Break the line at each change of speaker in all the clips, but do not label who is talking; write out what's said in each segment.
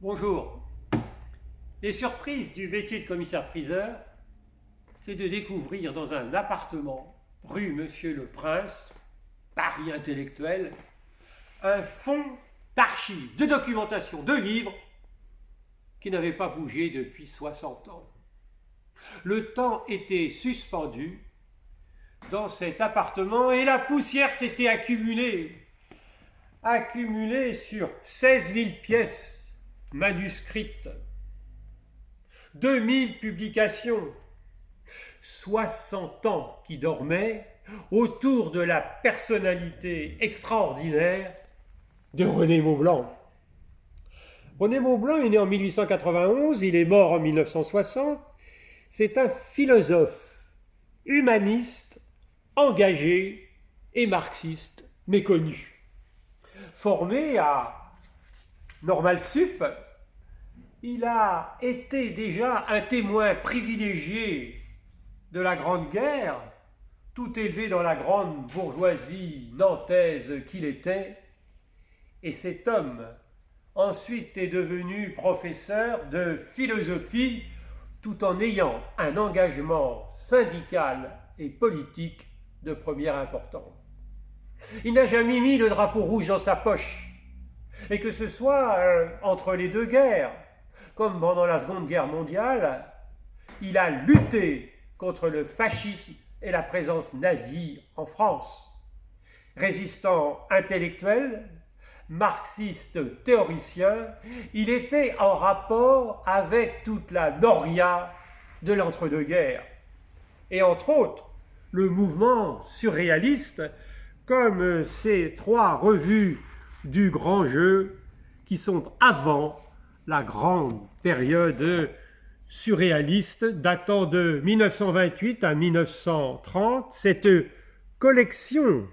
Bonjour. Les surprises du métier de commissaire-priseur, c'est de découvrir dans un appartement, rue Monsieur le Prince, Paris intellectuel, un fonds d'archives, de documentation, de livres qui n'avait pas bougé depuis 60 ans. Le temps était suspendu dans cet appartement et la poussière s'était accumulée sur 16 000 pièces manuscrites, 2000 publications, 60 ans qui dormaient autour de la personnalité extraordinaire de René Maublanc. René Maublanc est né en 1891, il est mort en 1960. C'est un philosophe, humaniste, engagé et marxiste méconnu. Formé à Normal Sup, il a été déjà un témoin privilégié de la Grande Guerre, tout élevé dans la grande bourgeoisie nantaise qu'il était, et cet homme ensuite est devenu professeur de philosophie tout en ayant un engagement syndical et politique de première importance. Il n'a jamais mis le drapeau rouge dans sa poche, et que ce soit entre les deux guerres, comme pendant la Seconde Guerre mondiale, il a lutté contre le fascisme et la présence nazie en France. Résistant intellectuel, marxiste théoricien, il était en rapport avec toute la noria de l'entre-deux-guerres. Et entre autres, le mouvement surréaliste, comme ces trois revues du grand jeu qui sont avant la grande période surréaliste datant de 1928 à 1930. Cette collection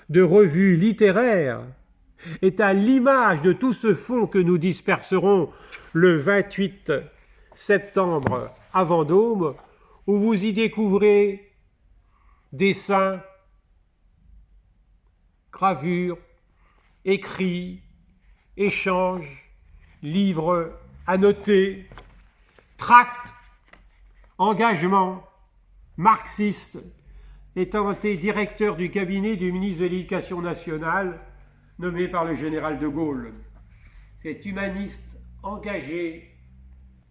de revues littéraires est à l'image de tout ce fonds que nous disperserons le 28 septembre à Vendôme, où vous y découvrez dessins, gravures, écrits, échanges, livres annotés, tracts, engagements marxistes, étant été directeur du cabinet du ministre de l'Éducation nationale, nommé par le général de Gaulle. Cet humaniste engagé,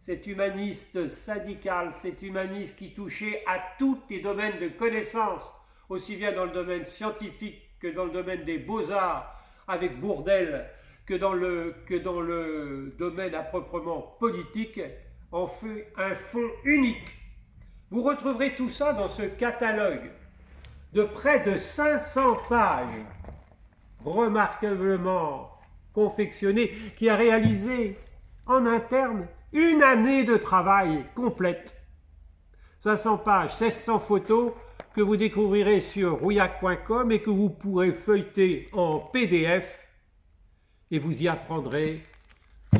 cet humaniste syndical, cet humaniste qui touchait à tous les domaines de connaissances, aussi bien dans le domaine scientifique que dans le domaine des beaux-arts, avec Bourdelle, que dans le domaine à proprement politique, en fait un fonds unique. Vous retrouverez tout ça dans ce catalogue de près de 500 pages, remarquablement confectionné, qui a réalisé en interne une année de travail complète. 500 pages, 1600 photos que vous découvrirez sur rouillac.com et que vous pourrez feuilleter en PDF, et vous y apprendrez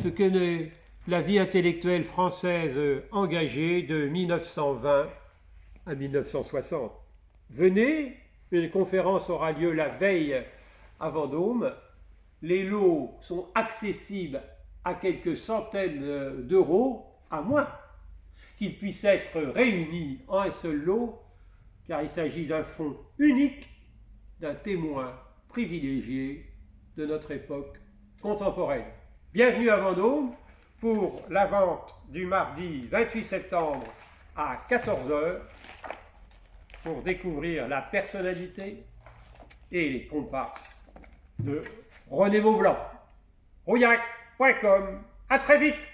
ce qu'est la vie intellectuelle française engagée de 1920 à 1960. Venez, une conférence aura lieu la veille à Vendôme. Les lots sont accessibles à quelques centaines d'euros, à moins qu'ils puissent être réunis en un seul lot, car il s'agit d'un fonds unique, d'un témoin privilégié de notre époque contemporaine. Bienvenue à Vendôme pour la vente du mardi 28 septembre à 14h pour découvrir la personnalité et les comparses de René Maublanc. Rouillac.com. À très vite!